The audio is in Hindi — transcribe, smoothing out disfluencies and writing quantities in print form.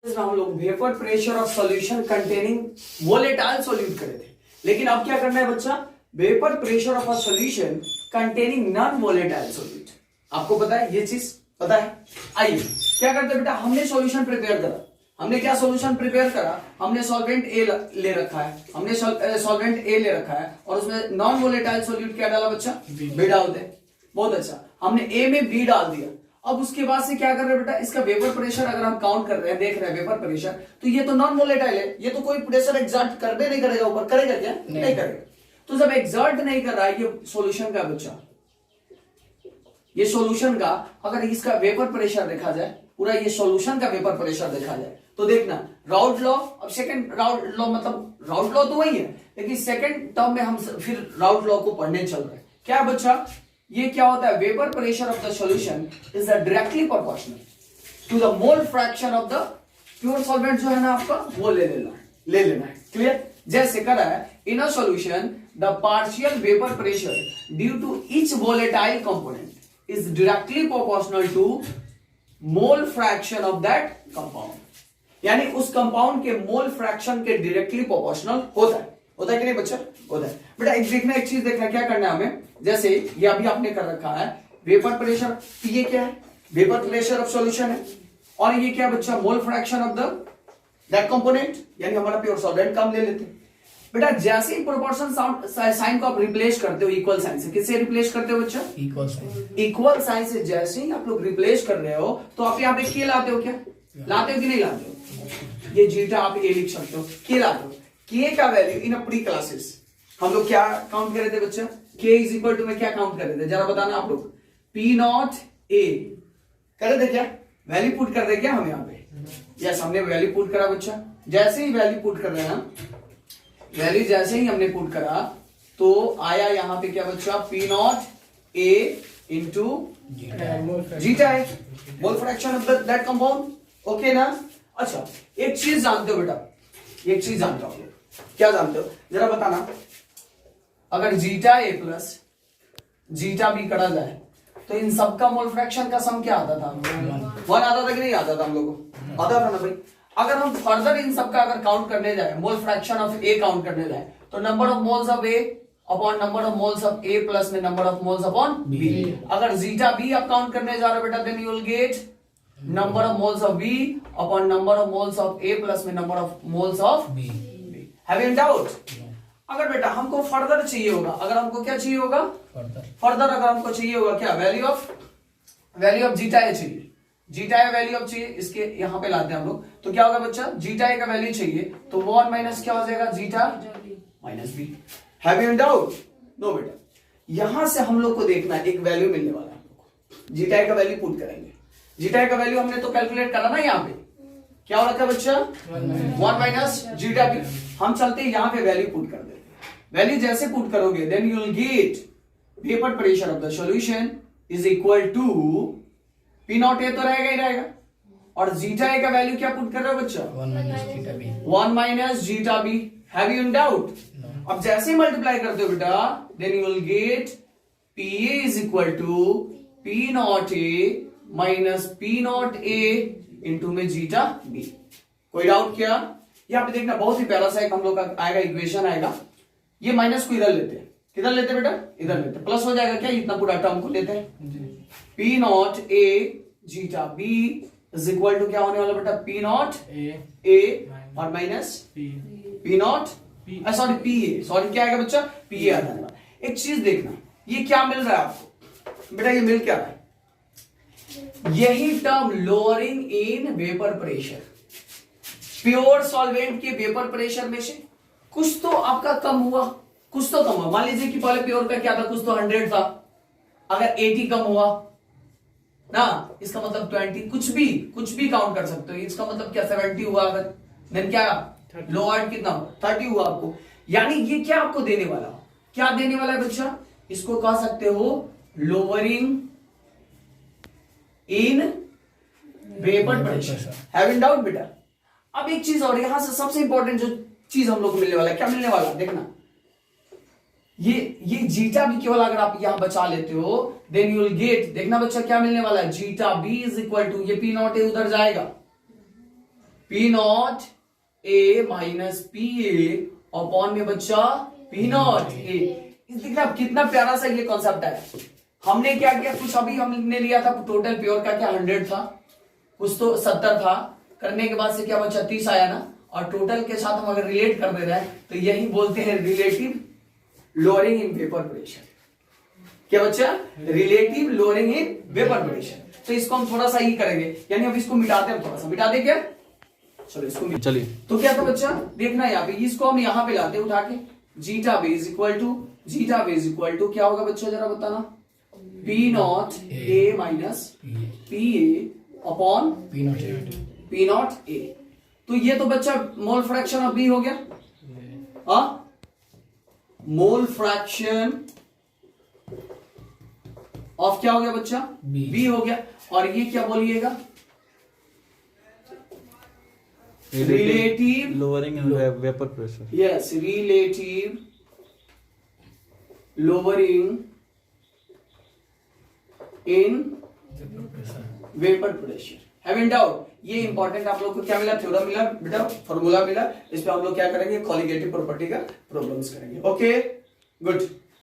हम लोग vapour pressure of solution containing volatile solute करे थे, लेकिन अब क्या करना है बच्चा, vapour pressure of a solution containing non volatile solute. आपको पता है ये चीज, पता है? आइए क्या करते हैं बेटा, हमने सॉल्यूशन प्रिपेयर करा। हमने क्या सॉल्यूशन प्रिपेयर करा? हमने सॉल्वेंट ए ले रखा है, हमने सॉल्वेंट ए ले रखा है और उसमें नॉन वोलेटाइल सॉल्यूट क्या डाला बच्चा? बी डालते हैं। बहुत अच्छा, हमने ए में बी डाल दिया। अब उसके बाद से क्या कर रहे हैं बेटा, इसका वेपर प्रेशर अगर हम काउंट कर रहे हैं, देख रहे हैं वेपर प्रेशर, तो ये तो नॉन वोलेटाइल है, ये तो कोई प्रेशर एक्सर्ट करबे नहीं करेगा ऊपर, करेगा क्या? नहीं करेगा। तो जब एक्सर्ट नहीं कर रहा है ये सॉल्यूशन का बच्चा, ये सॉल्यूशन का अगर इसका वेपर प्रेशर देखा जाए, पूरा ये सॉल्यूशन का वेपर प्रेशर देखा जाए, तो देखना राउट लॉ, अब सेकंड राउट लॉ, मतलब राउट लॉ तो वही है, लेकिन सेकंड टर्म में हम फिर राउट लॉ को पढ़ने चल रहे हैं। क्या बच्चा, ये क्या होता है, vapour pressure of the solution is directly proportional to the mole fraction of the pure solvent जो है ना आपका, वो ले लेना है। क्लियर? जैसे करा है, in a solution the partial vapour pressure due to each volatile component is directly proportional to mole fraction of that compound. यानी उस कंपाउंड के मोल फ्रैक्शन के डायरेक्टली प्रोपोर्शनल होता है कि नहीं बच्चा? होता है। बेटा एक चीज देखना, क्या करना है हमें, जैसे ये अभी आपने कर रखा है वेपर प्रेशर, ये क्या है, वेपर प्रेशर ऑफ सॉल्यूशन है, और ये क्या बच्चा, मोल fraction of the that component, यानी हमारा प्योर सॉल्वेंट का हम ले लेते हैं। बेटा जैसे ही प्रोपोर्शन साइन को आप रिप्लेस करते हो इक्वल साइन से, किससे रिप्लेस करते हो बच्चा? इक्वल साइन से जैसे ही आप लोग रिप्लेस कर रहे हो, तो आप यहाँ पे के लाते हो, क्या लाते हो कि नहीं लाते हो? ये जीटा आप ए लिख सकते हो, के लाते हो। के का value in a pre classes हम लोग क्या काउंट कर रहे थे बच्चा? k इज इक्वल टू में क्या काउंट कर रहे थे, जरा बताना आप लोग। पी नॉट ए कर रहे थे क्या? वैल्यू पुट कर रहे क्या हम यहाँ पे? यस, हमने वैल्यू पुट करा बच्चा। जैसे ही वैल्यू पुट कर रहे हैं हम, वैल्यू जैसे ही हमने पुट करा तो आया यहाँ पे क्या बच्चा, P naught A into zeta है, mole fraction of that compound. Okay ना? अच्छा एक चीज जानते हो बेटा, एक चीज जानते हो आप लोग, क्या जानते हो जरा बताना, अगर जीटा ए प्लस जीटा बी करा जाए तो इन सबका मोल फ्रैक्शन का सम क्या आता था? 1 आता था कि नहीं आता था? हम लोगों को आता था ना भाई। अगर हम फर्दर इन सबका अगर काउंट करने जाए, mole fraction of A count करने जाए, तो number of moles of A upon number of moles of A plus में number of moles upon B. अगर जीटा बी आप काउंट करने जा रहे हो बेटा, then you will get number of moles of B upon number of moles of A plus में number of moles of B. Have you doubt? अगर बेटा हमको फर्दर चाहिए होगा, अगर हमको क्या चाहिए होगा, फर्दर अगर हमको चाहिए होगा क्या, वैल्यू ऑफ जीटा ए चाहिए, जीटा ए वैल्यू ऑफ चाहिए, इसके यहां पे लाते हैं हम लोग, तो क्या होगा बच्चा, जीटा ए का वैल्यू चाहिए, तो 1 माइनस क्या हो जाएगा, zeta minus B. Have you doubt? No बेटा, यहां से हम लोग को देखना एक वैल्यू मिलने वाला है, जीटा ए का वैल्यू पुट करेंगे। जीटा ए का वैल्यू हमने तो कैलकुलेट करा ना, यहाँ पे क्या हो रखा है बच्चा, 1 माइनस जीटा बी। हम चलते हैं यहाँ पे वैल्यू पुट कर देते हैं। वैल्यू जैसे पुट करोगे, then you will get vapour pressure of the solution is equal to P naught A, तो रहेगा ही रहेगा, और जीटा ए का वैल्यू क्या पुट कर रहे हो बच्चा, 1 minus zeta B. Have you in doubt? अब जैसे ही मल्टीप्लाई करते हो बेटा, then you will get P A is equal to P naught A minus P naught A into में जीटा बी। कोई डाउट क्या? यहाँ पे देखना बहुत ही प्यारा सा एक हम लोग का आएगा, इक्वेशन आएगा, ये माइनस को इधर लेते हैं, किधर लेते बेटा, इधर लेते, प्लस हो जाएगा क्या, इतना पूरा टर्म को लेते हैं, P naught A zeta B is equal to क्या होने वाला बेटा, पी नॉट ए और minus P naught, sorry P A, sorry क्या आएगा बच्चा, पी ए आ जाएगा। एक चीज देखना, ये क्या मिल रहा है आपको बेटा, ये मिल क्या रहा है, यही term lowering in vapour pressure, pure solvent के वेपर प्रेशर में से कुछ तो आपका कम हुआ, कुछ तो कम हुआ। मान लीजिए कि पहले प्योर का क्या था, कुछ तो 100 था, अगर 80 कम हुआ ना, इसका मतलब 20, कुछ भी काउंट कर सकते हो, इसका मतलब क्या 70 हुआ, अगर देन क्या लोअर कितना 30 हुआ आपको। यानी ये क्या आपको देने वाला, क्या देने वाला है बच्चा, इसको कह सकते हो lowering in vapour pressure. Have in doubt बेटा? अब एक चीज और, यहां से सबसे इंपॉर्टेंट जो चीज हम लोग को मिलने वाला है, क्या मिलने वाला है देखना, ये जीटा बी केवल अगर आप यहां बचा लेते हो, देन यू विल गेट, देखना बच्चा क्या मिलने वाला है, zeta B is equal to, ये पी नॉट ए उधर जाएगा, P naught A minus P A upon में बच्चा पी नॉट ए। देखना कितना प्यारा सा ये कॉन्सेप्ट है। हमने क्या किया, कुछ अभी हमने लिया था टोटल प्योर का क्या 100 था, कुछ तो 70 था, करने के बाद से क्या बच्चा 30 आया ना, और टोटल के साथ हम अगर रिलेट कर दे रहे हैं तो यही बोलते हैं relative lowering in vapour pressure. क्या बच्चा, relative lowering in vapour pressure. तो इसको हम थोड़ा सा ही करेंगे, यानी अब इसको मिटाते हैं, थोड़ा सा मिटा दे क्या, चलो इसको चलिए। तो क्या था बच्चा, देखना यहाँ पे, इसको हम यहाँ पे लाते उठा के, जीटा बेज इक्वल टू क्या होगा बच्चा जरा बताना, P naught A minus P A upon P naught A. तो ये तो बच्चा मोल फ्रैक्शन ऑफ बी हो गया, मोल फ्रैक्शन ऑफ क्या हो गया बच्चा, बी हो गया। और ये क्या बोलिएगा, relative lowering in vapour pressure. Yes, relative lowering in vapour pressure. Have in doubt, ये इंपॉर्टेंट आप लोग को क्या मिला, थ्योरम मिला बेटा, फॉर्मूला मिला। इस पे आप लोग क्या करेंगे, कॉलिगेटिव प्रॉपर्टी का प्रॉब्लम्स करेंगे। Okay good.